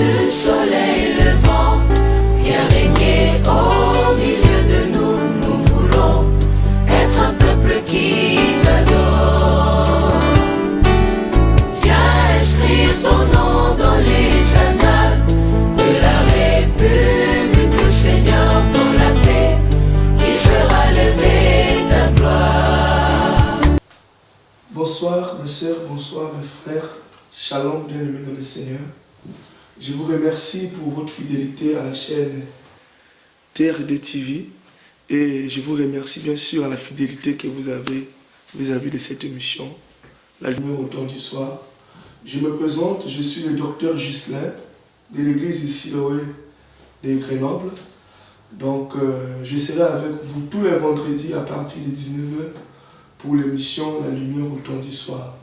le soleil levant, viens régner au milieu de nous. Nous voulons être un peuple qui t'adore. Viens inscrire ton nom dans les annales de la République, Seigneur, pour la paix qui fera lever ta gloire. Bonsoir mes sœurs, bonsoir mes frères, shalom bien-aimés dans le Seigneur. Je vous remercie pour votre fidélité à la chaîne TRD TV et je vous remercie bien sûr à la fidélité que vous avez vis-à-vis de cette émission, La Lumière au temps du soir. Je me présente, je suis le docteur Ghislain de l'église Siloé de Grenoble. Donc je serai avec vous tous les vendredis à partir de 19h pour l'émission La Lumière au temps du soir.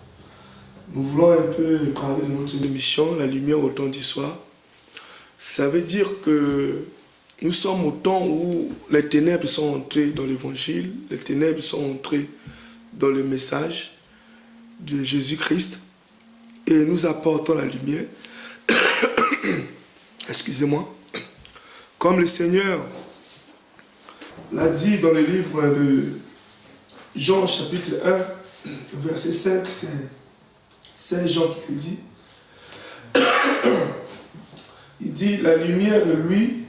Nous voulons un peu parler de notre émission La Lumière au temps du soir. Ça veut dire que nous sommes au temps où les ténèbres sont entrées dans l'évangile, les ténèbres sont entrées dans le message de Jésus-Christ et nous apportons la lumière. Excusez-moi. Comme le Seigneur l'a dit dans le livre de Jean chapitre 1, verset 5, c'est Jean qui le dit. Il dit, la lumière lui,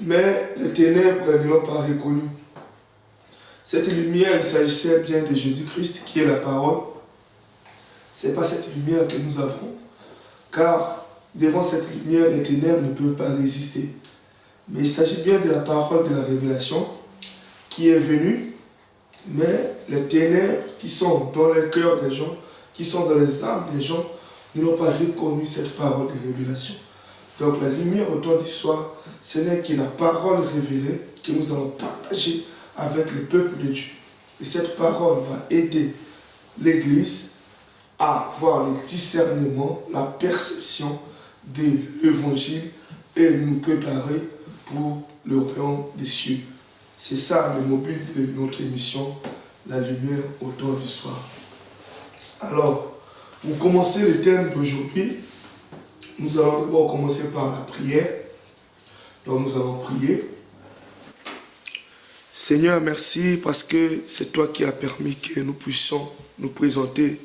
mais les ténèbres ne l'ont pas reconnu. Cette lumière, il s'agissait bien de Jésus-Christ qui est la parole. Ce n'est pas cette lumière que nous avons, car devant cette lumière, les ténèbres ne peuvent pas résister. Mais il s'agit bien de la parole de la révélation qui est venue, mais les ténèbres qui sont dans les cœurs des gens, qui sont dans les âmes des gens, ne l'ont pas reconnu cette parole de révélation. Donc la lumière au temps du soir, ce n'est que la parole révélée que nous allons partager avec le peuple de Dieu. Et cette parole va aider l'Église à avoir le discernement, la perception de l'Évangile et nous préparer pour le royaume des cieux. C'est ça le mobile de notre émission, La Lumière au temps du soir. Alors, pour commencer le thème d'aujourd'hui, nous allons d'abord commencer par la prière. Donc nous allons prier. Seigneur, merci parce que c'est toi qui as permis que nous puissions nous présenter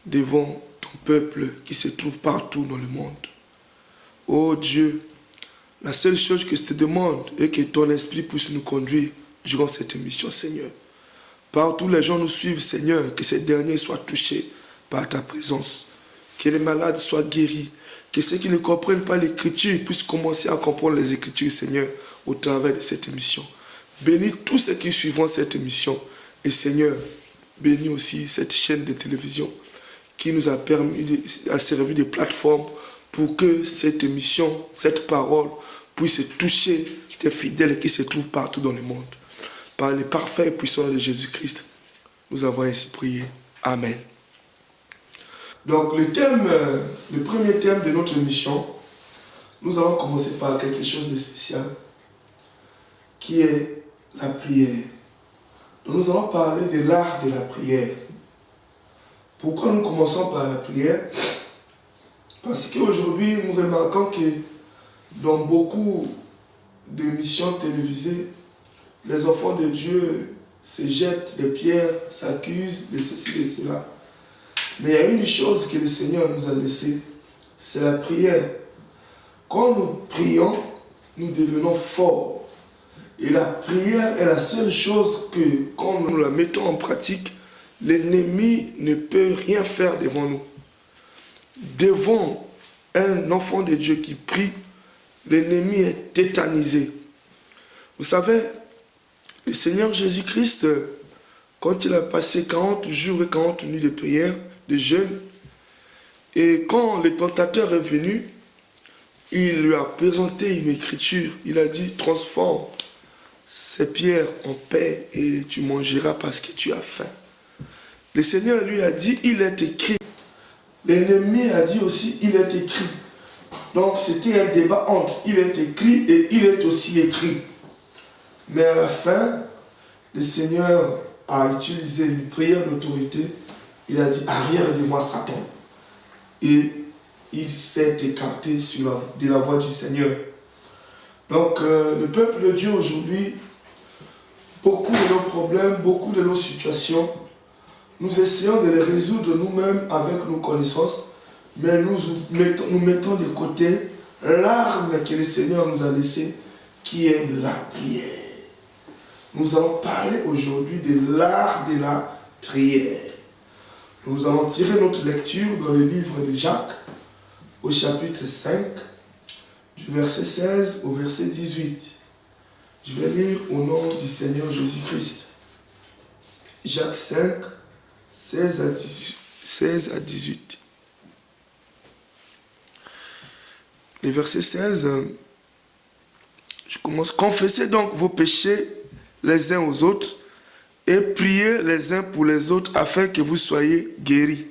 devant ton peuple qui se trouve partout dans le monde. Oh Dieu, la seule chose que je te demande est que ton esprit puisse nous conduire durant cette émission, Seigneur. Partout les gens nous suivent, Seigneur, que ces derniers soient touchés par ta présence, que les malades soient guéris, que ceux qui ne comprennent pas l'Écriture puissent commencer à comprendre les Écritures, Seigneur, au travers de cette émission. Bénis tous ceux qui suivront cette émission. Et Seigneur, bénis aussi cette chaîne de télévision qui nous a servi de plateforme pour que cette émission, cette parole, puisse toucher tes fidèles qui se trouvent partout dans le monde. Par le parfait et puissant de Jésus-Christ, nous avons ainsi prié. Amen. Donc le premier thème de notre émission, nous allons commencer par quelque chose de spécial, qui est la prière. Donc nous allons parler de l'art de la prière. Pourquoi nous commençons par la prière? Parce qu'aujourd'hui, nous remarquons que dans beaucoup d'émissions télévisées, les enfants de Dieu se jettent des pierres, s'accusent de ceci, de cela. Mais il y a une chose que le Seigneur nous a laissée, c'est la prière. Quand nous prions, nous devenons forts. Et la prière est la seule chose que, quand nous la mettons en pratique, l'ennemi ne peut rien faire devant nous. Devant un enfant de Dieu qui prie, l'ennemi est tétanisé. Vous savez, le Seigneur Jésus-Christ, quand il a passé 40 jours et 40 nuits de prière, de jeûne, et quand le tentateur est venu, il lui a présenté une écriture. Il a dit, transforme ces pierres en pain et tu mangeras parce que tu as faim. Le Seigneur lui a dit, il est écrit. L'ennemi a dit aussi, il est écrit. Donc c'était un débat entre il est écrit et il est aussi écrit. Mais à la fin, le Seigneur a utilisé une prière d'autorité. Il a dit, arrière de moi Satan. Et il s'est écarté de la voie du Seigneur. Donc, le peuple de Dieu aujourd'hui, beaucoup de nos problèmes, beaucoup de nos situations, nous essayons de les résoudre nous-mêmes avec nos connaissances, mais nous mettons de côté l'arme que le Seigneur nous a laissée, qui est la prière. Nous allons parler aujourd'hui de l'art de la prière. Nous allons tirer notre lecture dans le livre de Jacques, au chapitre 5, du verset 16 au verset 18. Je vais lire au nom du Seigneur Jésus-Christ. Jacques 5, 16 à 18. Le verset 16, je commence. Confessez donc vos péchés les uns aux autres et priez les uns pour les autres afin que vous soyez guéris.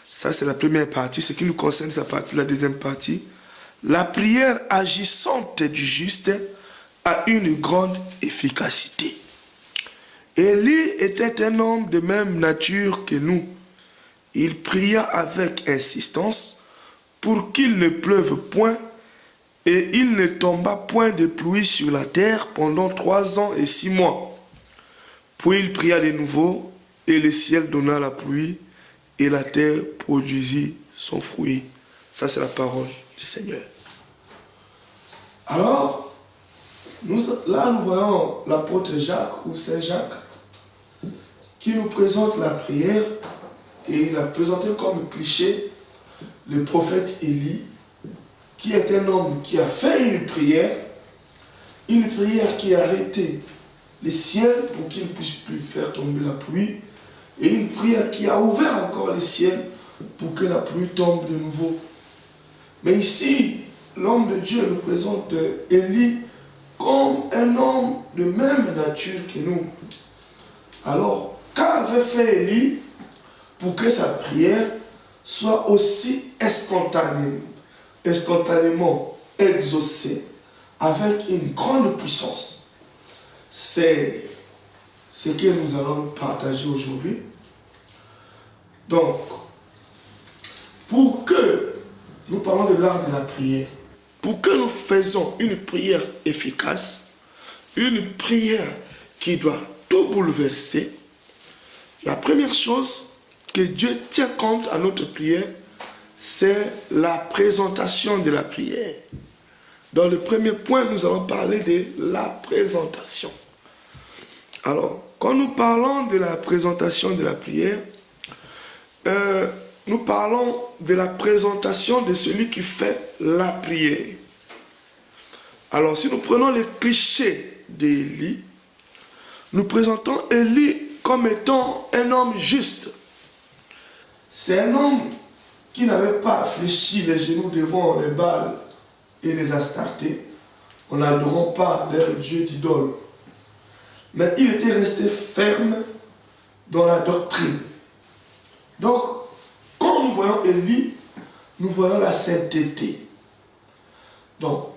Ça, c'est la première partie. Ce qui nous concerne, c'est la deuxième partie. La prière agissante du juste a une grande efficacité. Élie était un homme de même nature que nous. Il pria avec insistance pour qu'il ne pleuve point, et il ne tomba point de pluie sur la terre pendant 3 ans et 6 mois. Puis il pria de nouveau, et le ciel donna la pluie, et la terre produisit son fruit. Ça, c'est la parole du Seigneur. Alors, nous voyons l'apôtre Jacques, ou Saint Jacques, qui nous présente la prière, et il a présenté comme cliché le prophète Élie, qui est un homme qui a fait une prière qui a arrêté les ciels pour qu'il ne puisse plus faire tomber la pluie, et une prière qui a ouvert encore les ciels pour que la pluie tombe de nouveau. Mais ici, l'homme de Dieu nous présente Élie comme un homme de même nature que nous. Alors, qu'avait fait Élie pour que sa prière soit aussi instantanément exaucée avec une grande puissance? C'est ce que nous allons partager aujourd'hui. Donc, pour que nous parlons de l'art de la prière, pour que nous faisons une prière efficace, une prière qui doit tout bouleverser, la première chose que Dieu tient compte à notre prière, c'est la présentation de la prière. Dans le premier point, nous allons parler de la présentation. Alors, quand nous parlons de la présentation de la prière, nous parlons de la présentation de celui qui fait la prière. Alors, si nous prenons les clichés d'Élie, nous présentons Élie comme étant un homme juste. C'est un homme qui n'avait pas fléchi les genoux devant les Baals et les Astartés, en n'adorant pas leur dieu d'idole. Mais il était resté ferme dans la doctrine. Donc, quand nous voyons Élie, nous voyons la sainteté. Donc,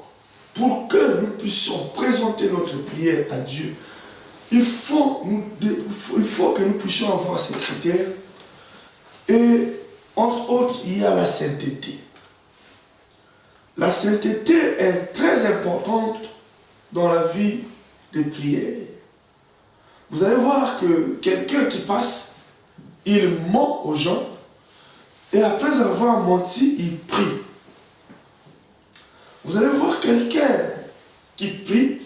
pour que nous puissions présenter notre prière à Dieu, il faut que nous puissions avoir ces critères. Et entre autres, il y a la sainteté. La sainteté est très importante dans la vie des prières. Vous allez voir que quelqu'un qui passe, il ment aux gens, et après avoir menti, il prie. Vous allez voir quelqu'un qui prie,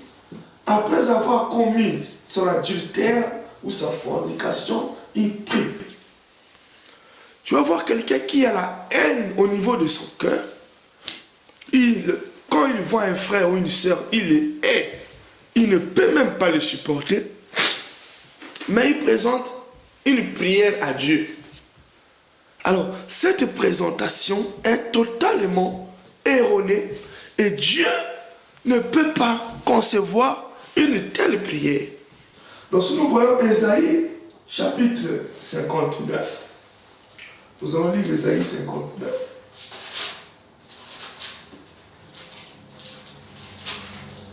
après avoir commis son adultère ou sa fornication, il prie. Tu vas voir quelqu'un qui a la haine au niveau de son cœur. Quand il voit un frère ou une soeur, il les hait. Il ne peut même pas le supporter. Mais il présente une prière à Dieu. Alors, cette présentation est totalement erronée et Dieu ne peut pas concevoir une telle prière. Donc, si nous voyons Ésaïe, chapitre 59, nous allons lire Ésaïe 59.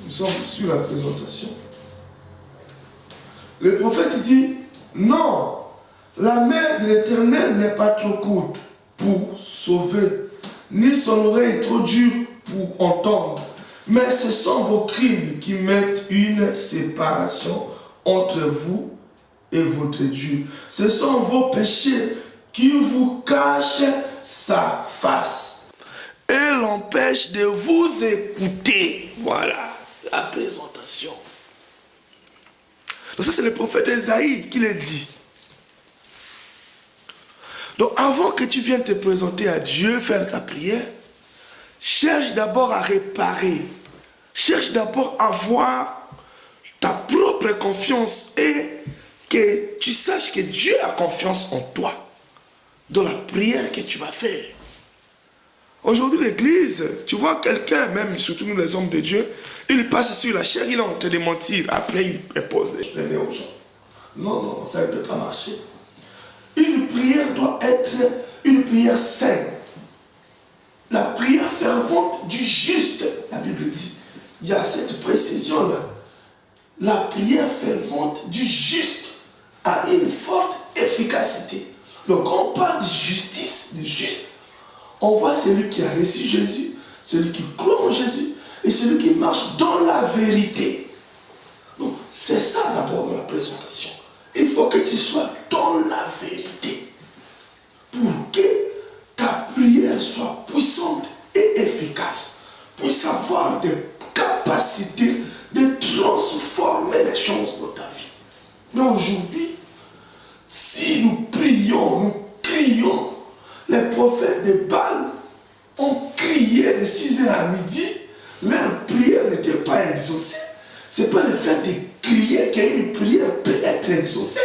Nous sommes sur la présentation. Le prophète dit, non, la main de l'Éternel n'est pas trop courte pour sauver, ni son oreille trop dure pour entendre. Mais ce sont vos crimes qui mettent une séparation entre vous et votre Dieu. Ce sont vos péchés qui vous cachent sa face et l'empêchent de vous écouter. Voilà la présentation. Donc ça, c'est le prophète Ésaïe qui le dit. Donc avant que tu viennes te présenter à Dieu, faire ta prière, cherche d'abord à réparer. Cherche d'abord à avoir ta propre confiance et que tu saches que Dieu a confiance en toi dans la prière que tu vas faire. Aujourd'hui, l'église, tu vois quelqu'un, même surtout nous les hommes de Dieu, il passe sur la chair, il est en train de mentir, après il pose les mains aux gens. Non, non, ça ne peut pas marcher. Une prière doit être une prière saine. La prière fervente du juste, la Bible dit. Il y a cette précision-là. La prière fervente du juste a une forte efficacité. Donc quand on parle de justice, de juste, on voit celui qui a reçu Jésus, celui qui croit en Jésus et celui qui marche dans la vérité. Donc c'est ça d'abord dans la présentation. Il faut que tu sois dans la vérité pour que ta prière soit puissante et efficace, puisse avoir des capacités de transformer les choses dans ta vie. Mais aujourd'hui, si nous prions, nous crions, les prophètes de Baal ont crié de 6h à midi, leur prière n'était pas exaucée. Ce n'est pas le fait de crier qu'une prière peut être exaucée.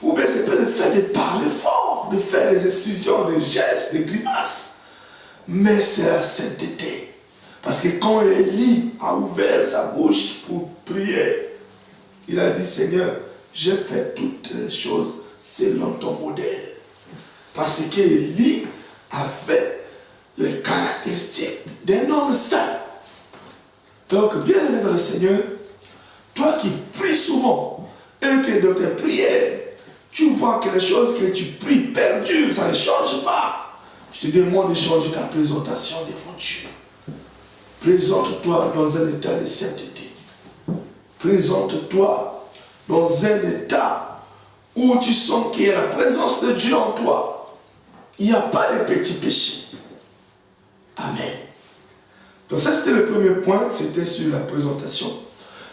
Ou bien ce n'est pas le fait de parler fort, de faire des effusions, des gestes, des grimaces. Mais c'est la sainteté. Parce que quand Élie a ouvert sa bouche pour prier, il a dit, Seigneur, j'ai fait toutes les choses selon ton modèle. Parce qu'Élie avait les caractéristiques d'un homme saint. Donc, bien aimé dans le Seigneur, toi qui pries souvent et que dans tes prières, tu vois que les choses que tu pries perdurent, ça ne change pas. Je te demande de changer ta présentation devant Dieu. Présente-toi dans un état de sainteté. Présente-toi dans un état où tu sens qu'il y a la présence de Dieu en toi. Il n'y a pas de petits péchés. Amen. Donc ça, c'était le premier point, c'était sur la présentation.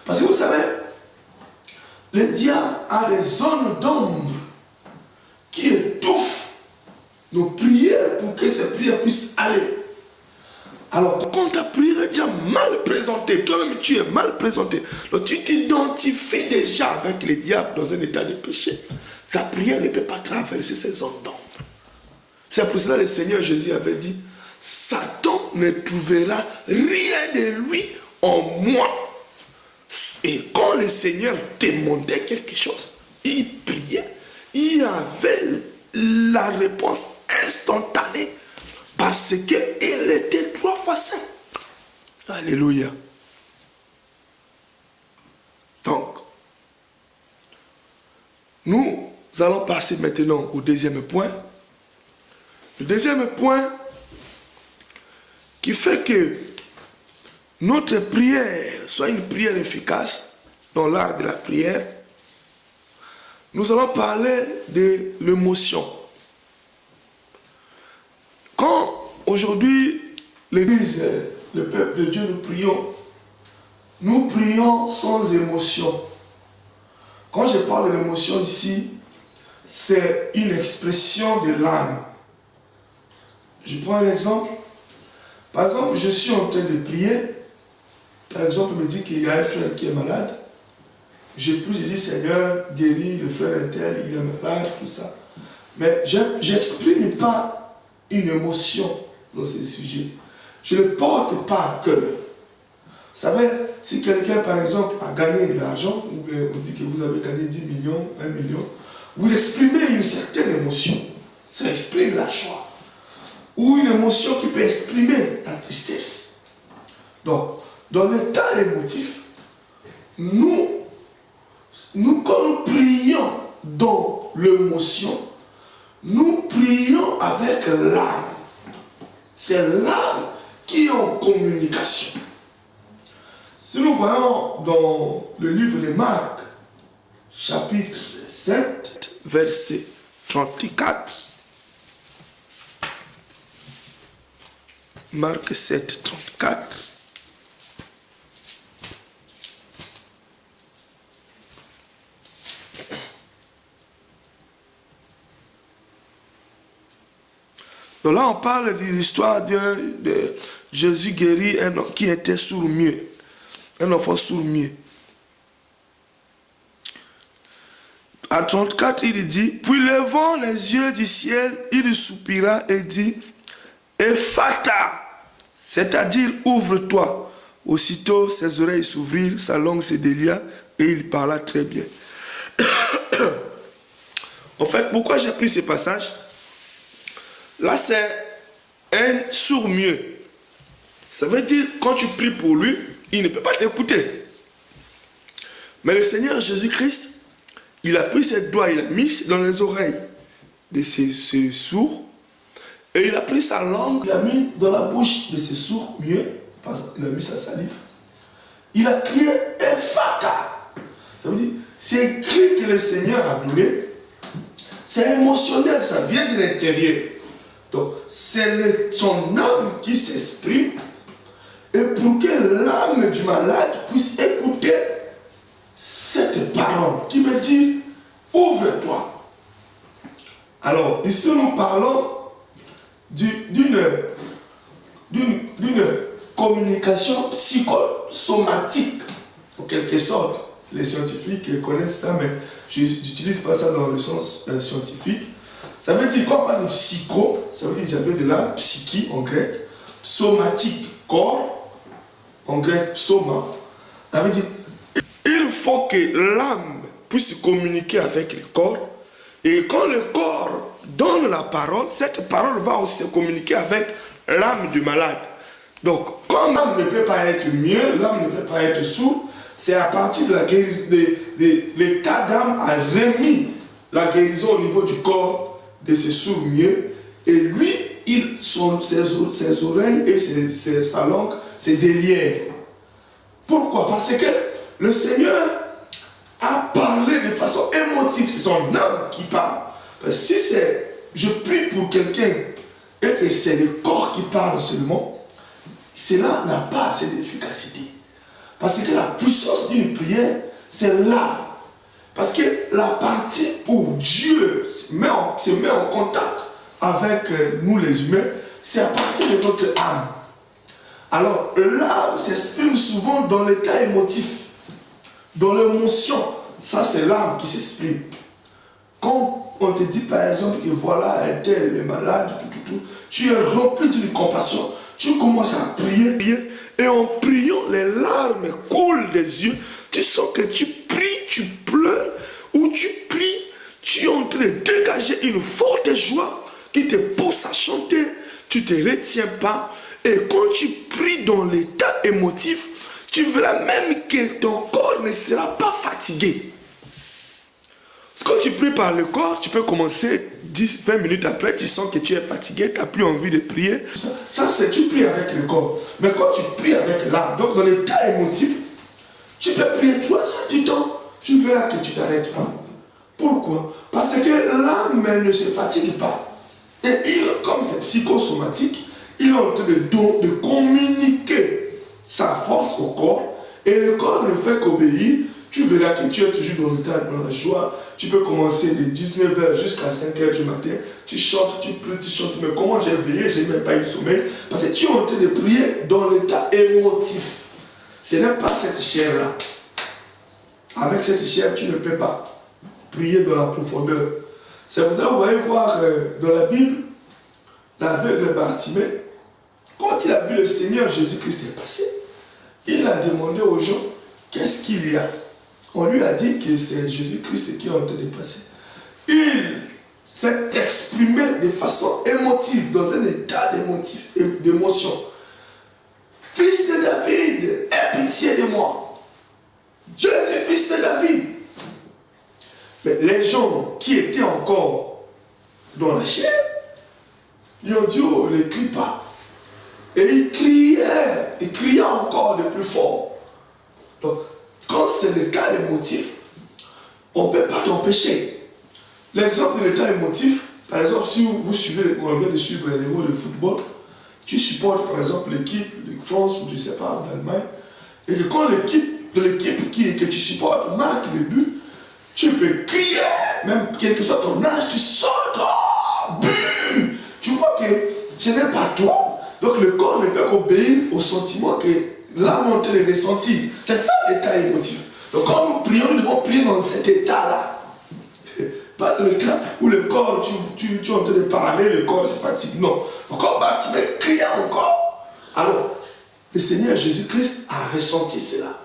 Parce que vous savez, le diable a des zones d'ombre qui étouffent nos prières pour que ces prières puissent aller. Alors, quand ta prière est déjà mal présentée, toi-même tu es mal présenté, donc tu t'identifies déjà avec le diable dans un état de péché. Ta prière ne peut pas traverser ces zones d'ombre. C'est pour cela que le Seigneur Jésus avait dit, Satan ne trouvera rien de lui en moi. Et quand le Seigneur demandait quelque chose, il priait, il avait la réponse instantanée parce qu'il était 3 fois saint. Alléluia. Donc, nous allons passer maintenant au deuxième point. Le deuxième point qui fait que notre prière soit une prière efficace dans l'art de la prière, nous allons parler de l'émotion. Quand aujourd'hui l'Église, le peuple de Dieu, nous prions sans émotion. Quand je parle de l'émotion ici, c'est une expression de l'âme. Je prends un exemple. Par exemple, je suis en train de prier. Par exemple, on me dit qu'il y a un frère qui est malade. Je prie, je dis, Seigneur, guéris le frère intel, il est malade, tout ça. Mais je n'exprime pas une émotion dans ce sujet. Je ne le porte pas à cœur. Vous savez, si quelqu'un, par exemple, a gagné de l'argent, ou on dit que vous avez gagné 10 millions, 1 million, vous exprimez une certaine émotion. Ça exprime la joie. Ou une émotion qui peut exprimer la tristesse. Donc, dans l'état émotif, quand nous prions dans l'émotion, nous prions avec l'âme. c'est l'âme qui est en communication. Si nous voyons dans le livre de Marc, chapitre 7, verset 34, Marc 7, 34, donc là, on parle de l'histoire de Jésus guérit un homme qui était sourd-muet. Un enfant sourd-muet. À 34, il dit, puis levant les yeux du ciel, il soupira et dit, Ephata, c'est-à-dire ouvre-toi. Aussitôt, ses oreilles s'ouvrirent, sa langue se délia et il parla très bien. En fait, pourquoi j'ai pris ce passage? Là, c'est un sourd-muet. Ça veut dire, quand tu pries pour lui, il ne peut pas t'écouter. Mais le Seigneur Jésus-Christ, il a pris ses doigts, il a mis dans les oreilles de ces sourds, et il a pris sa langue, il a mis dans la bouche de ces sourds muets, il a mis sa salive. Il a crié Ephata. Ça veut dire, c'est cri que le Seigneur a donné, c'est émotionnel, ça vient de l'intérieur. Donc, c'est son âme qui s'exprime. Et pour que l'âme du malade puisse écouter cette parole qui veut dire ouvre-toi. Alors, ici nous parlons d'une communication psychosomatique, en quelque sorte. Les scientifiques connaissent ça, mais je n'utilise pas ça dans le sens scientifique. Ça veut dire, quand on parle de psycho, ça veut dire que j'avais de la psyche en grec, somatique, corps, en grec, soma. Ça veut dire, il faut que l'âme puisse communiquer avec le corps, et quand le corps donne la parole, cette parole va aussi se communiquer avec l'âme du malade. Donc, quand l'âme ne peut pas être mieux, l'âme ne peut pas être sourde, c'est à partir de la guérison, de l'état d'âme a remis la guérison au niveau du corps de ce sourd-muet, et lui, ses oreilles et sa langue se délièrent. Pourquoi? Parce que le Seigneur a parlé de façon émotive, c'est son âme qui parle. Parce que si je prie pour quelqu'un et que c'est le corps qui parle seulement, cela n'a pas assez d'efficacité. Parce que la puissance d'une prière, c'est l'âme. Parce que la partie où Dieu se met en contact avec nous les humains, c'est à partir de notre âme. Alors, l'âme s'exprime souvent dans l'état émotif, dans l'émotion. Ça, c'est l'âme qui s'exprime. Quand on te dit par exemple que voilà, un tel est malade, tu es rempli d'une compassion, tu commences à prier, et en priant, les larmes coulent des yeux. Tu sens que tu pries, tu pleures, ou tu pries, tu es en train de dégager une forte joie qui te pousse à chanter, tu ne te retiens pas. Et quand tu pries dans l'état émotif, tu verras même que ton corps ne sera pas fatigué. Quand tu pries par le corps, tu peux commencer 10-20 minutes après, tu sens que tu es fatigué, tu n'as plus envie de prier. Ça c'est tu pries avec le corps. Mais quand tu pries avec l'âme, donc dans l'état émotif, tu peux prier 3 heures du temps, tu verras que tu t'arrêtes pas. Pourquoi? Parce que l'âme ne se fatigue pas. Et comme c'est psychosomatique, il est en train de communiquer sa force au corps, et le corps ne fait qu'obéir. Tu verras que tu es toujours dans la joie. Tu peux commencer de 19h jusqu'à 5h du matin. Tu chantes, tu pries, tu chantes. Mais comment j'ai veillé, je n'ai même pas eu sommeil. Parce que tu es en train de prier dans l'état émotif. Ce n'est pas cette chair-là. Avec cette chair, tu ne peux pas prier dans la profondeur. C'est pour ça que vous allez voir dans la Bible, l'aveugle Bartimée, quand il a vu le Seigneur Jésus-Christ passer, il a demandé aux gens, qu'est-ce qu'il y a? On lui a dit que c'est Jésus-Christ qui est en train de passer. Il s'est exprimé de façon émotive, dans un état d'émotion. Fils de David, aie pitié de moi. Jésus, fils de David. Mais les gens qui étaient encore dans la chair, ils ont dit, oh, ne crie pas. Et il criait encore de plus fort. Donc, quand c'est l'état émotif, on ne peut pas t'empêcher. L'exemple de l'état émotif, par exemple, si vous suivez, on vient de suivre les héros de football, tu supportes par exemple l'équipe de France ou je ne sais pas, d'Allemagne, et que quand l'équipe que tu supportes marque le but, tu peux crier, même quel que soit ton âge, tu sautes, oh, but. Tu vois que ce n'est pas toi. Donc le corps ne peut qu'obéir au sentiment que l'âme en train de ressentir. C'est ça l'état émotif. Donc quand nous prions, nous devons prier dans cet état-là. Pas dans le cas où le corps, tu es en train de parler, le corps se fatigue. Non. Le corps bat, tu vas crier encore. Alors, le Seigneur Jésus-Christ a ressenti cela.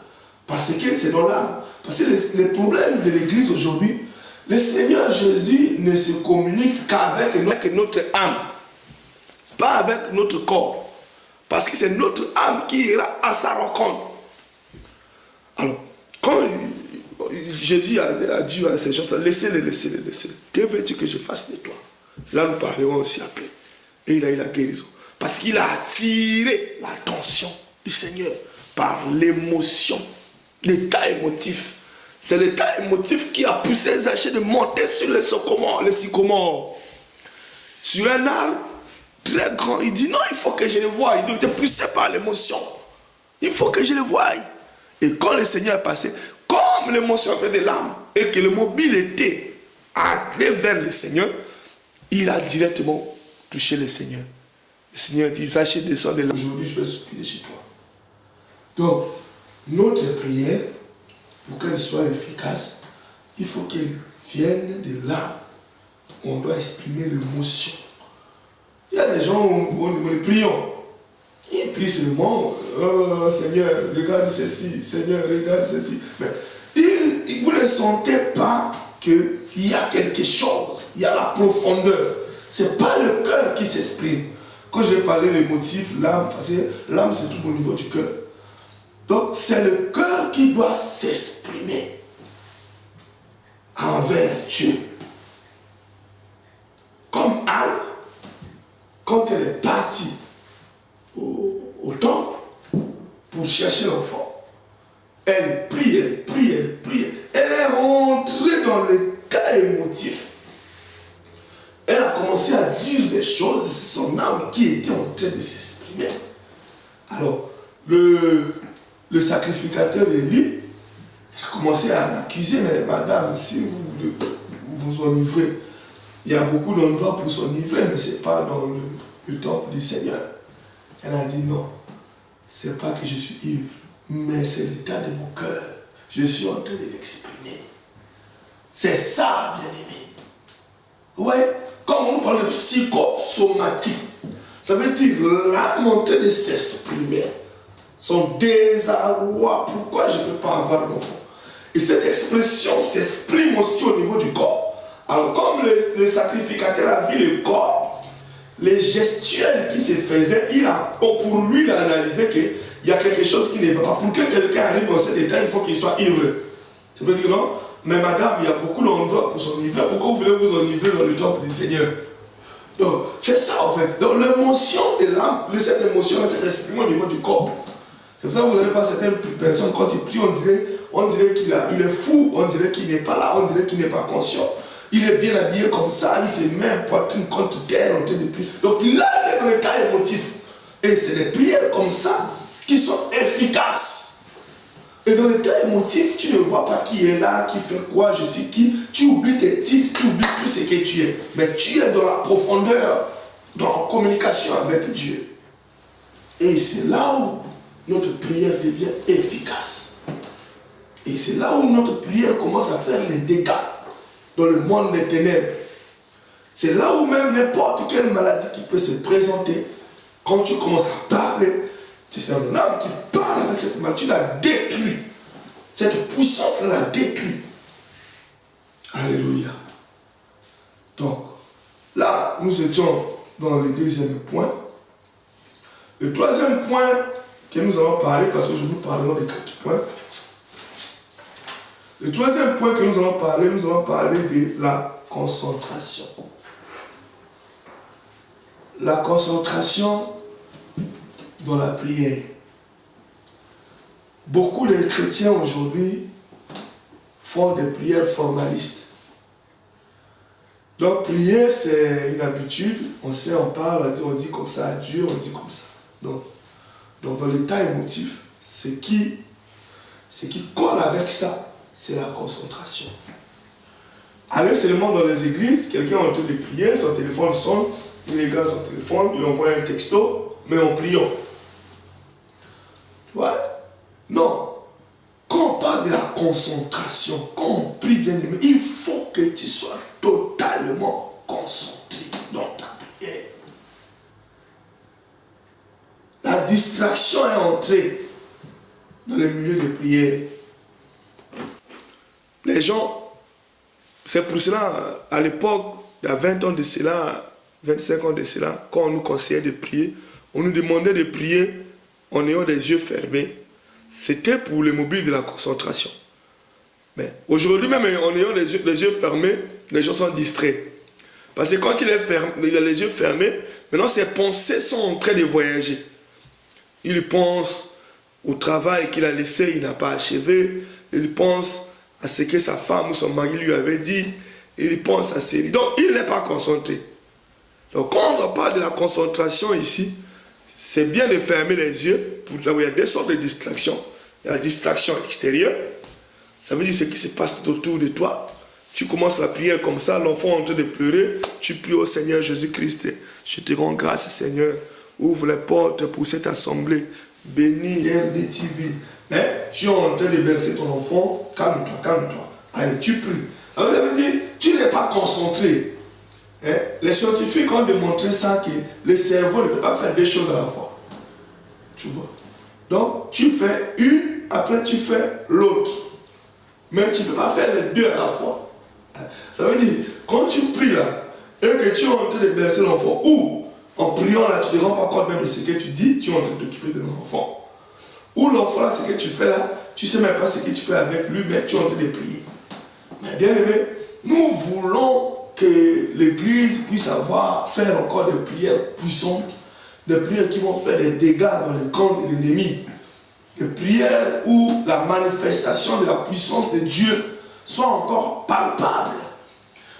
Parce que c'est dans l'âme. Parce que les problèmes de l'église aujourd'hui, le Seigneur Jésus ne se communique qu'avec notre âme. Pas avec notre corps. Parce que c'est notre âme qui ira à sa rencontre. Alors, quand Jésus a dit à ces gens, laissez-les. Que veux-tu que je fasse de toi? Là, nous parlerons aussi après. Et il a eu la guérison. Parce qu'il a attiré l'attention du Seigneur par l'émotion, l'état émotif. C'est l'état émotif qui a poussé Zachée de monter sur les sycomores. Sur un arbre très grand. Il dit non, il faut que je le voie. Il était poussé par l'émotion. Il faut que je le voie. Et quand le Seigneur est passé, comme l'émotion fait de l'âme et que le mobile était allé vers le Seigneur, il a directement touché le Seigneur. Le Seigneur dit, Zachée, descends de là. Aujourd'hui, je vais soupirer chez toi. Donc, notre prière, pour qu'elle soit efficace, il faut qu'elle vienne de là. On doit exprimer l'émotion. Il y a des gens où on les prions. Ils prient seulement, oh Seigneur, regarde ceci, Seigneur, regarde ceci. Mais vous ne sentez pas qu'il y a quelque chose, il y a la profondeur. Ce n'est pas le cœur qui s'exprime. Quand j'ai parlé de l'émotif, l'âme, parce que l'âme se trouve au niveau du cœur. Donc c'est le cœur qui doit s'exprimer envers Dieu. Comme Anne, quand elle est partie au temple pour chercher l'enfant, elle prie. Elle est rentrée dans le cas émotif. Elle a commencé à dire des choses, c'est son âme qui était en train de s'exprimer. Alors, le sacrificateur Élie a commencé à l'accuser, mais madame, si vous voulez vous enivrer, il y a beaucoup d'endroits pour s'enivrer, mais ce n'est pas dans le temple du Seigneur. Elle a dit non, ce n'est pas que je suis ivre, mais c'est l'état de mon cœur. Je suis en train de l'exprimer. C'est ça, bien-aimé. Ouais, comme on parle de psychosomatique, ça veut dire l'âme en train de s'exprimer. Son désarroi, pourquoi je ne peux pas avoir d'enfant. Et cette expression s'exprime aussi au niveau du corps. Alors comme le sacrificateur a vu le corps, les gestuels qui se faisaient, pour lui il a analysé qu'il y a quelque chose qui ne va pas. Pour que quelqu'un arrive dans cet état, il faut qu'il soit ivre. Ça veut dire non, mais madame, il y a beaucoup d'endroits pour s'enivrer. Pourquoi vous voulez vous enivrer dans le temple du Seigneur? Donc c'est ça en fait. Donc l'émotion de l'âme, cette émotion-là s'est exprimée au niveau du corps. C'est pour ça que vous allez voir certaines personnes, quand ils prient, on dirait qu'il est fou, on dirait qu'il n'est pas là, on dirait qu'il n'est pas conscient. Il est bien habillé comme ça, il se met poitrine contre terre en train de prier. Donc là, il est dans le cas émotif. Et c'est des prières comme ça qui sont efficaces. Et dans le cas émotif, tu ne vois pas qui est là, qui fait quoi, je suis qui. Tu oublies tes titres, tu oublies tout ce que tu es. Mais tu es dans la profondeur, dans la communication avec Dieu. Et c'est là où notre prière devient efficace. Et c'est là où notre prière commence à faire les dégâts dans le monde des ténèbres. C'est là où même n'importe quelle maladie qui peut se présenter, quand tu commences à parler, c'est un âme qui parle avec cette maladie, tu la détruis. Cette puissance la détruit. Alléluia. Donc, là, nous étions dans le deuxième point. Le troisième point que nous allons parler, parce que je nous parlerai de 4 points. Le troisième point que nous allons parler de la concentration. La concentration dans la prière. Beaucoup de chrétiens aujourd'hui font des prières formalistes. Donc prier, c'est une habitude. On sait, on parle, on dit comme ça à Dieu, on dit comme ça. Donc dans l'état émotif, ce qui colle avec ça, c'est la concentration. Allez seulement dans les églises, quelqu'un est en train de prier, son téléphone sonne, il regarde son téléphone, il envoie un texto, mais en priant. Tu vois? Non. Quand on parle de la concentration, quand on prie bien aimé, il faut que tu sois totalement concentré dans ta prière. La distraction est entrée dans le milieu de prière. Les gens, c'est pour cela, à l'époque, il y a 20 ans de cela, 25 ans de cela, quand on nous conseillait de prier, on nous demandait de prier en ayant les yeux fermés. C'était pour le mobile de la concentration. Mais aujourd'hui, même en ayant les yeux fermés, les gens sont distraits. Parce que quand il a les yeux fermés, maintenant ses pensées sont en train de voyager. Il pense au travail qu'il a laissé, il n'a pas achevé. Il pense à ce que sa femme ou son mari lui avait dit. Il pense à ses... Donc, il n'est pas concentré. Donc, quand on parle de la concentration ici, c'est bien de fermer les yeux. Là où il y a deux sortes de distractions. Il y a la distraction extérieure. Ça veut dire ce qui se passe tout autour de toi. Tu commences la prière comme ça, l'enfant est en train de pleurer. Tu pries au Seigneur Jésus-Christ. Je te rends grâce, Seigneur. Ouvre les portes pour cette assemblée. Bénis RDTV. Mais tu es en train de bercer ton enfant. Calme-toi, calme-toi. Allez, tu pries. Alors, ça veut dire, tu n'es pas concentré. Hein? Les scientifiques ont démontré ça, que le cerveau ne peut pas faire deux choses à la fois. Tu vois. Donc, tu fais une, après tu fais l'autre. Mais tu ne peux pas faire les deux à la fois. Ça veut dire, quand tu pries là, et que tu es en train de bercer l'enfant, ou en priant là, tu ne te rends pas compte même de ce que tu dis, tu es en train de t'occuper de l'enfant. Ou l'enfant, ce que tu fais là, tu ne sais même pas ce que tu fais avec lui, mais tu es en train de prier. Mais bien aimé, nous voulons que l'Église puisse faire encore des prières puissantes, des prières qui vont faire des dégâts dans le camp de l'ennemi. Des prières où la manifestation de la puissance de Dieu soit encore palpable.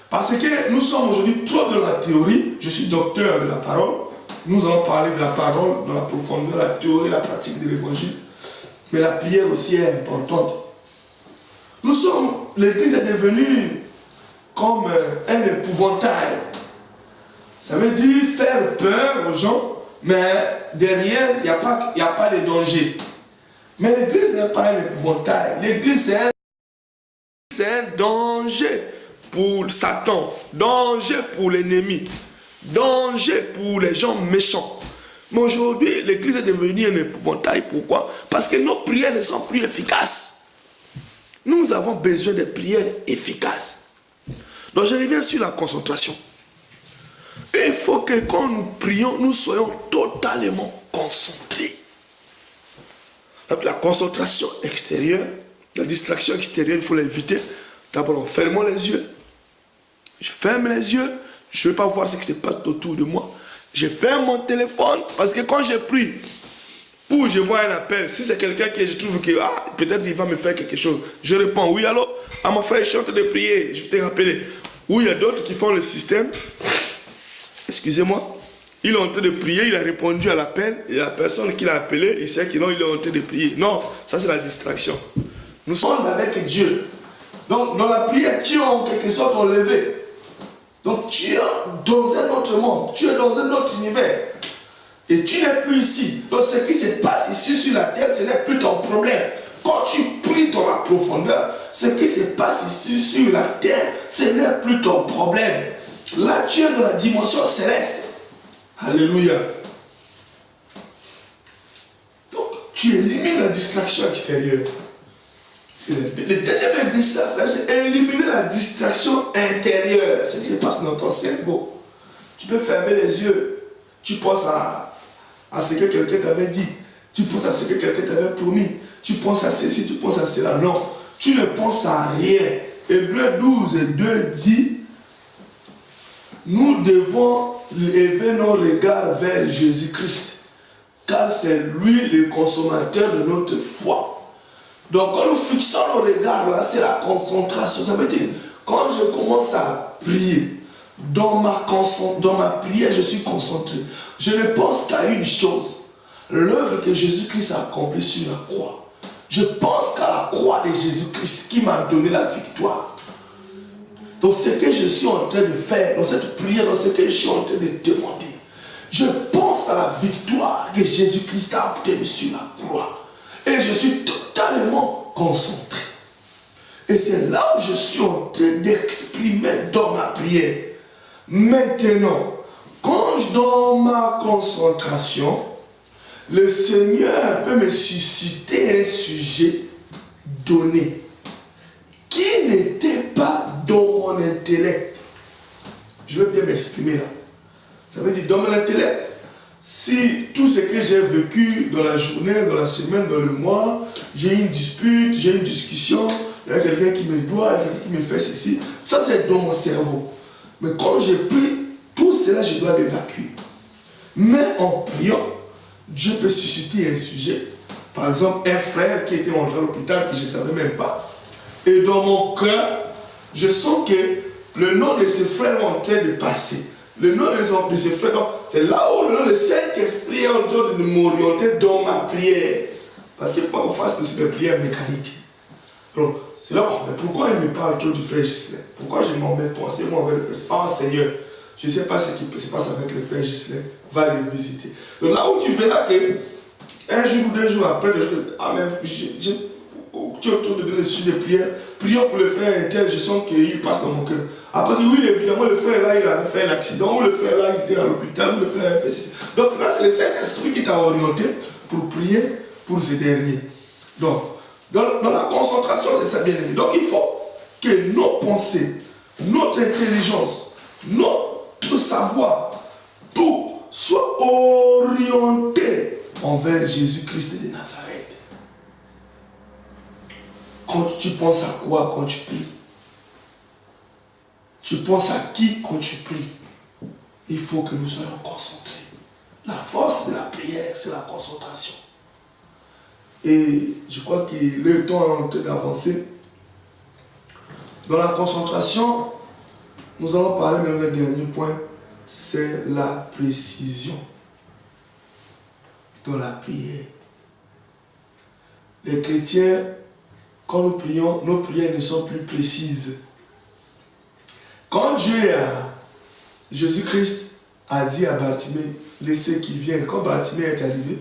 Parce que nous sommes aujourd'hui trop dans la théorie. Je suis docteur de la parole. Nous allons parler de la parole dans la profondeur, la théorie, la pratique de l'évangile. Mais la prière aussi est importante. L'Église est devenue comme un épouvantail. Ça veut dire faire peur aux gens, mais derrière, il n'y a pas de danger. Mais l'Église n'est pas un épouvantail. L'Église, c'est un danger pour Satan, danger pour l'ennemi, danger pour les gens méchants. Mais aujourd'hui, l'Église est devenue un épouvantail. Pourquoi? Parce que nos prières ne sont plus efficaces. Nous avons besoin de prières efficaces. Donc je reviens sur la concentration. Il faut que quand nous prions, nous soyons totalement concentrés. La concentration extérieure, la distraction extérieure, il faut l'éviter. D'abord en fermant les yeux. Je ferme les yeux, je ne veux pas voir ce qui se passe autour de moi. Je ferme mon téléphone parce que quand je prie, ou je vois un appel, si c'est quelqu'un que je trouve que peut-être il va me faire quelque chose, je réponds oui, allô, à mon frère, je suis en train de prier, je t'ai rappelé. Ou il y a d'autres qui font le système, excusez-moi, il est en train de prier, il a répondu à l'appel, et la personne qui l'a appelé, il sait qu'il est en train de prier. Non, ça c'est la distraction. Nous sommes avec Dieu. Donc dans la prière, tu es en quelque sorte enlevé. Donc tu es dans un autre monde, tu es dans un autre univers. Et tu n'es plus ici. Donc ce qui se passe ici sur la terre, ce n'est plus ton problème. Quand tu pries dans la profondeur, ce qui se passe ici sur la terre, ce n'est plus ton problème. Là, tu es dans la dimension céleste. Alléluia. Donc, tu élimines la distraction extérieure. Le deuxième exercice, c'est éliminer la distraction intérieure. Ce qui se passe dans ton cerveau. Tu peux fermer les yeux. Tu penses à ce que quelqu'un t'avait dit. Tu penses à ce que quelqu'un t'avait promis. Tu penses à ceci, tu penses à cela. Non, tu ne penses à rien. Hébreux 12 et 2 dit, nous devons lever nos regards vers Jésus-Christ, car c'est lui le consommateur de notre foi. Donc quand nous fixons nos regards là, c'est la concentration. Ça veut dire, quand je commence à prier, dans ma prière, je suis concentré. Je ne pense qu'à une chose, l'œuvre que Jésus-Christ a accomplie sur la croix. Je pense qu'à la croix de Jésus-Christ qui m'a donné la victoire. Donc ce que je suis en train de faire, dans cette prière, dans ce que je suis en train de demander, je pense à la victoire que Jésus-Christ a obtenue sur la croix. Et je suis totalement concentré. Et c'est là où je suis en train d'exprimer dans ma prière. Maintenant, quand dans ma concentration, le Seigneur peut me susciter un sujet donné qui n'était pas dans mon intellect. Je veux bien m'exprimer là. Ça veut dire dans mon intellect, si tout ce que j'ai vécu dans la journée, dans la semaine, dans le mois, j'ai une dispute, j'ai une discussion, il y a quelqu'un qui me doit, quelqu'un qui me fait ceci, ça c'est dans mon cerveau. Mais quand j'ai pris, tout cela je dois l'évacuer. Mais en priant, Dieu peut susciter un sujet. Par exemple, un frère qui était entré à l'hôpital que je ne savais même pas. Et dans mon cœur, je sens que le nom de ce frère est en train de passer. Le nom de ce frère, c'est là où le nom de Saint-Esprit est en train de m'orienter dans ma prière. Parce qu'il ne faut pas qu'on fasse des prières mécaniques. Alors, c'est là, mais pourquoi il me parle trop du frère Gislain? Pourquoi je m'en mets penser moi avec le frère Gislain? Oh Seigneur, je ne sais pas ce qui se passe avec le frère Gislain. Va les visiter. Donc là où tu verras que un jour ou deux jours après, tu es autour de donner le sujet de prière. Prions pour le frère intel, je sens qu'il passe dans mon cœur. Après, oui, évidemment, le frère là, il a fait un accident, ou le frère là, il était à l'hôpital, ou le frère a fait ceci. Donc là, c'est le Saint-Esprit qui t'a orienté pour prier pour ces derniers. Donc, dans la concentration, c'est ça bien aimé. Donc, il faut que nos pensées, notre intelligence, notre savoir, tout soit orienté envers Jésus-Christ de Nazareth. Quand tu penses à quoi quand tu pries? Tu penses à qui quand tu pries? Il faut que nous soyons concentrés. La force de la prière, c'est la concentration. Et je crois que le temps est en train d'avancer. Dans la concentration, nous allons parler maintenant d'un dernier point, c'est la précision dans la prière. Les chrétiens, quand nous prions, nos prières ne sont plus précises. Quand Jésus-Christ a dit à Bartimée, laissez qu'il vienne, quand Bartimée est arrivé,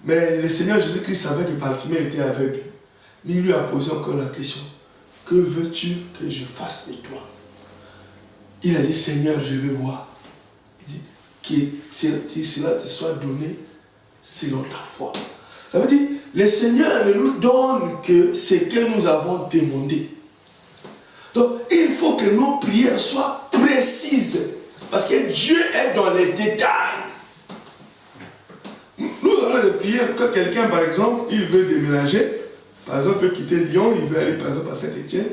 mais le Seigneur Jésus-Christ savait que Bartimée était aveugle. Il lui a posé encore la question, que veux-tu que je fasse de toi? Il a dit, Seigneur, je veux voir. Il dit, que cela te soit donné selon ta foi. Ça veut dire, le Seigneur ne nous donne que ce que nous avons demandé. Donc, il faut que nos prières soient précises. Parce que Dieu est dans les détails. Nous avons des prières quand quelqu'un, par exemple, il veut déménager. Par exemple, il veut quitter Lyon, il veut aller, par exemple, à Saint-Étienne.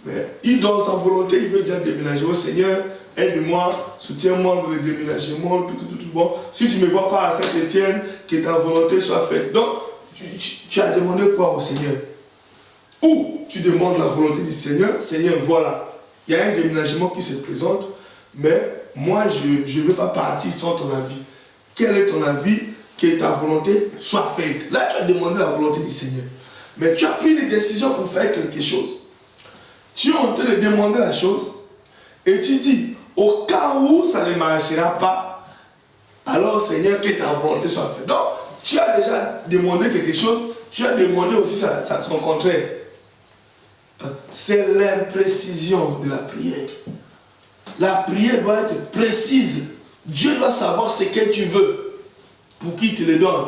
Mais dans sa volonté, il veut déjà déménager. Oh Seigneur, aide-moi, soutiens-moi dans le déménagement, tout. Bon, si tu ne me vois pas à Saint-Étienne, que ta volonté soit faite. Donc, tu as demandé quoi au Seigneur? Ou tu demandes la volonté du Seigneur, Seigneur, voilà, il y a un déménagement qui se présente, mais moi, je ne veux pas partir sans ton avis. Quel est ton avis? Que ta volonté soit faite. Là, tu as demandé la volonté du Seigneur. Mais tu as pris une décision pour faire quelque chose. Tu es en train de demander la chose et tu dis, au cas où ça ne marchera pas, alors Seigneur, que ta volonté soit faite. Donc, tu as déjà demandé quelque chose, tu as demandé aussi son contraire. C'est l'imprécision de la prière. La prière doit être précise. Dieu doit savoir ce que tu veux pour qu'il te le donne.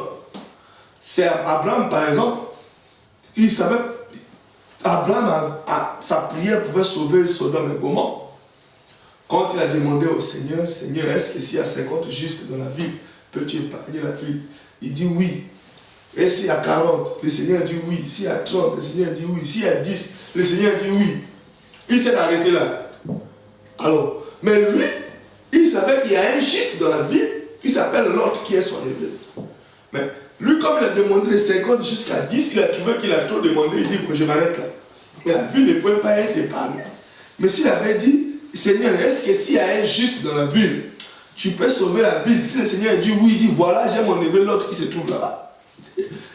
C'est Abraham, par exemple, il savait, Abraham, sa prière pouvait sauver Sodome et Gomorrhe. Quand il a demandé au Seigneur, Seigneur, est-ce que s'il y a 50 justes dans la ville, peux-tu épargner la ville? Il dit oui. Et s'il y a 40, le Seigneur dit oui. S'il y a 30, le Seigneur dit oui. S'il y a 10, le Seigneur dit oui. Il s'est arrêté là. Alors, mais lui, il savait qu'il y a un juste dans la ville, qui s'appelle l'autre qui est son neveu. Mais lui, comme il a demandé de 50 jusqu'à 10, il a trouvé qu'il a trop demandé, il dit, bon, je m'arrête là. Mais la ville ne pouvait pas être épargnée. Mais s'il avait dit, Seigneur, est-ce que s'il y a un juste dans la ville, tu peux sauver la ville? Si le Seigneur dit oui, il dit, voilà, j'ai mon neveu, l'autre qui se trouve là-bas.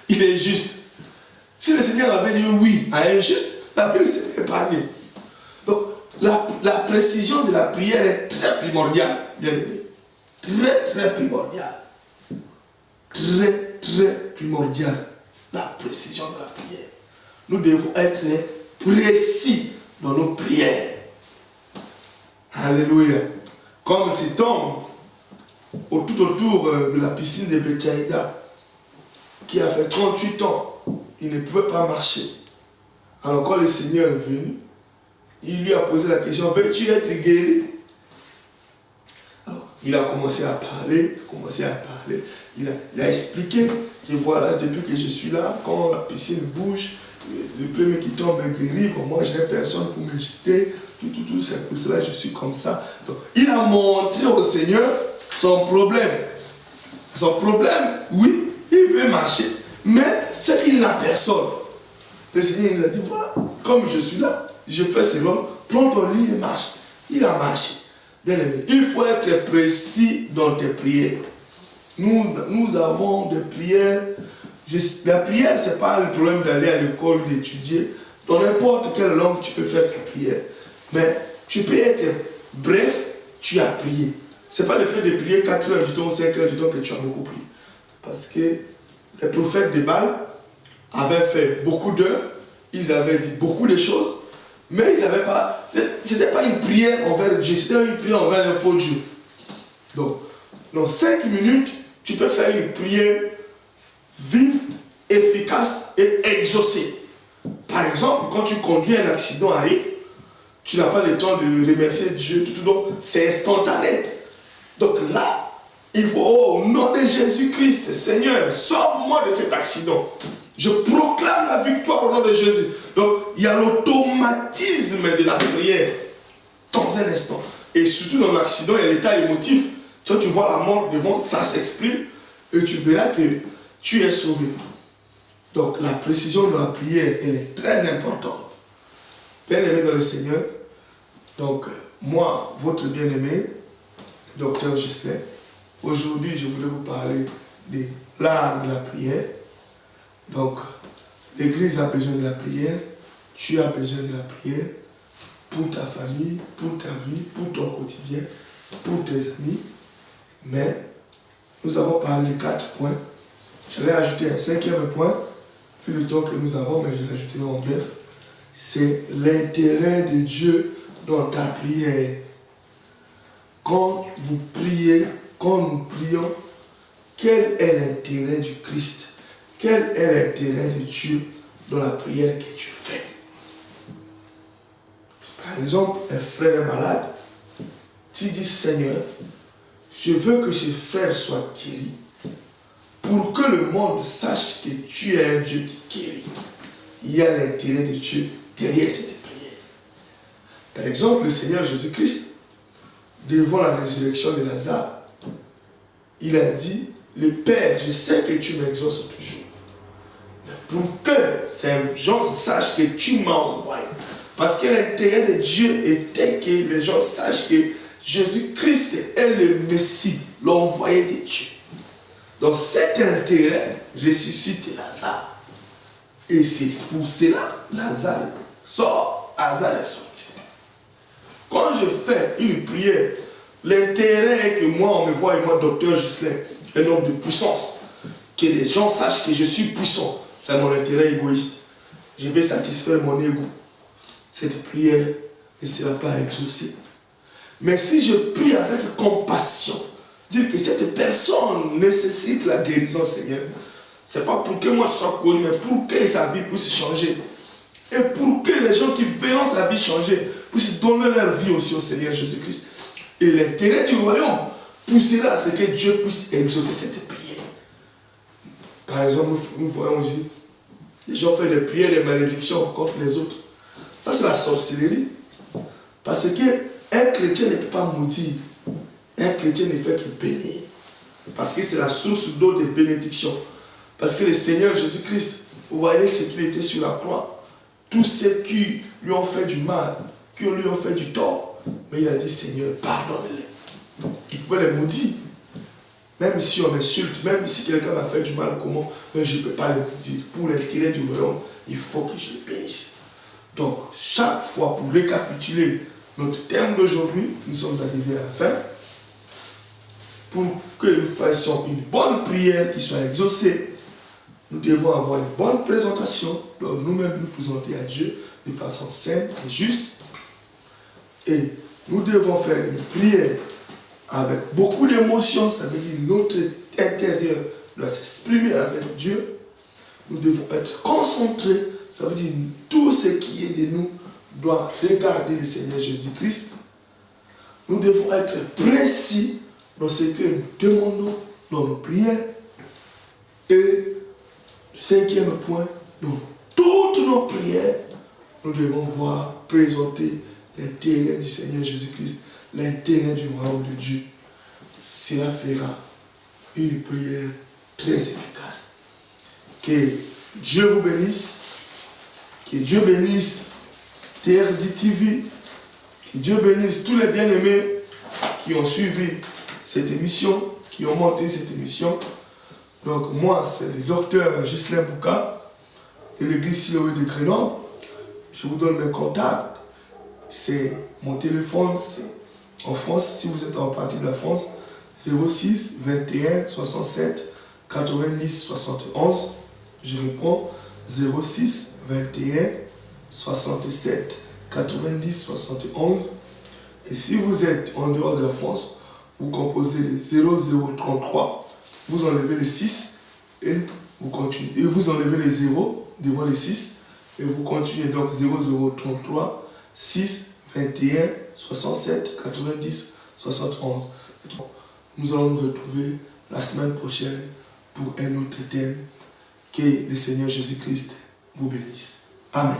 Il est juste. Si le Seigneur avait dit oui à un juste, la ville serait épargnée. Donc, la précision de la prière est très primordiale, bien aimé. Très, très primordiale. Très, très primordiale. La précision de la prière. Nous devons être précis dans nos prières. Alléluia. Comme cet homme, tout autour de la piscine de Betsaïda, qui a fait 38 ans, il ne pouvait pas marcher. Alors quand le Seigneur est venu, il lui a posé la question, veux-tu être guéri? Alors, il a commencé à parler, il a expliqué que voilà, depuis que je suis là, quand la piscine bouge, le premier qui tombe est guéri, bon, moi je n'ai personne pour me jeter, tout, c'est pour cela que je suis comme ça. Donc, il a montré au Seigneur son problème. Son problème, oui, il veut marcher, mais c'est qu'il n'a personne. Le Seigneur il a dit, voilà, comme je suis là, je fais ce rôle, prends ton lit et marche. Il a marché. Bien aimé, il faut être précis dans tes prières. Nous avons des prières. La prière, ce n'est pas le problème d'aller à l'école, d'étudier. Dans n'importe quelle langue, tu peux faire ta prière. Mais tu peux être bref, tu as prié. Ce n'est pas le fait de prier 4 heures du temps, 5 heures du temps que tu as beaucoup prié. Parce que les prophètes de Baal avaient fait beaucoup d'heures, ils avaient dit beaucoup de choses, mais ils n'avaient pas. Ce n'était pas une prière envers Dieu, c'était une prière envers un faux Dieu. Donc, dans 5 minutes, tu peux faire une prière vive, efficace et exaucée. Par exemple, quand tu conduis, un accident arrive, tu n'as pas le temps de remercier Dieu, donc c'est instantané. Donc là, il faut, au nom de Jésus-Christ, Seigneur, sauve-moi de cet accident. Je proclame la victoire au nom de Jésus. Donc, il y a l'automatisme de la prière dans un instant. Et surtout dans l'accident, il y a l'état émotif. Toi, tu vois la mort devant, ça s'exprime, et tu verras que tu es sauvé. Donc, la précision de la prière, elle est très importante. Bien-aimé dans le Seigneur, donc, moi, votre bien-aimé, le docteur Gislain, aujourd'hui, je voulais vous parler de l'art de la prière. Donc, l'Église a besoin de la prière, tu as besoin de la prière pour ta famille, pour ta vie, pour ton quotidien, pour tes amis. Mais nous avons parlé de 4 points. J'allais ajouter un 5e point, vu le temps que nous avons, mais je l'ajouterai en bref. C'est l'intérêt de Dieu dans ta prière. Quand vous priez, quand nous prions, quel est l'intérêt du Christ? Quel est l'intérêt de Dieu dans la prière que tu fais? Par exemple, un frère est malade, tu dis, Seigneur, je veux que ce frère soit guéri pour que le monde sache que tu es un Dieu qui guérit. Il y a l'intérêt de Dieu derrière cette prière. Par exemple, le Seigneur Jésus-Christ, devant la résurrection de Lazare, il a dit, le Père, je sais que tu m'exauces toujours. Mais pour que ces gens sachent que tu m'as envoyé. Parce que l'intérêt de Dieu était que les gens sachent que Jésus-Christ est le Messie, l'envoyé de Dieu. Donc cet intérêt ressuscite Lazare. Et c'est pour cela Lazare sort, Lazare est sorti. Quand je fais une prière, l'intérêt est que moi, on me voit, et moi, docteur Gislain, un homme de puissance, que les gens sachent que je suis puissant. C'est mon intérêt égoïste. Je vais satisfaire mon ego. Cette prière ne sera pas exaucée. Mais si je prie avec compassion, dire que cette personne nécessite la guérison, Seigneur, ce n'est pas pour que moi je sois connu, mais pour que sa vie puisse changer. Et pour que les gens qui verront sa vie changer puissent donner leur vie aussi au Seigneur Jésus-Christ. Et l'intérêt du royaume poussera à ce que Dieu puisse exaucer cette prière. Par exemple, nous voyons aussi les gens font des prières, des malédictions contre les autres. Ça, c'est la sorcellerie. Parce qu'un chrétien ne peut pas maudire. Un chrétien ne fait que bénir. Parce que c'est la source d'eau de bénédiction. Parce que le Seigneur Jésus-Christ, vous voyez ce qu'il était sur la croix. Tous ceux qui lui ont fait du mal, qui lui ont fait du tort, mais il a dit, Seigneur, pardonne-les. Il pouvait les maudire. Même si on insulte, même si quelqu'un m'a fait du mal, comment, mais je ne peux pas les maudire. Pour les tirer du royaume, il faut que je les bénisse. Donc, chaque fois, pour récapituler notre thème d'aujourd'hui, nous sommes arrivés à la fin. Pour que nous fassions une bonne prière qui soit exaucée, nous devons avoir une bonne présentation, donc nous-mêmes nous présenter à Dieu de façon saine et juste. Et nous devons faire une prière avec beaucoup d'émotion, ça veut dire notre intérieur doit s'exprimer avec Dieu. Nous devons être concentrés, ça veut dire tout ce qui est de nous doit regarder le Seigneur Jésus-Christ. Nous devons être précis dans ce que nous demandons dans nos prières. Et cinquième point, dans toutes nos prières, nous devons voir présenter l'intérêt du Seigneur Jésus-Christ, l'intérêt du royaume de Dieu. Cela fera une prière très efficace. Que Dieu vous bénisse, que Dieu bénisse TRD TV, que Dieu bénisse tous les bien-aimés qui ont suivi cette émission, qui ont monté cette émission. Donc moi, c'est le docteur Ghislain Bouka de l'église Siloé de Grenoble. Je vous donne mes contacts. C'est mon téléphone, c'est en France, si vous êtes en partie de la France, 06 21 67 90 71. Je réponds 06 21 67 90 71. Et si vous êtes en dehors de la France, vous composez les 0033, vous enlevez les 6 et vous continuez. Et vous enlevez les 0 devant les 6 et vous continuez donc 0033 6 21 67 90 71. Nous allons nous retrouver la semaine prochaine pour un autre thème. Que le Seigneur Jésus-Christ vous bénisse. Amen.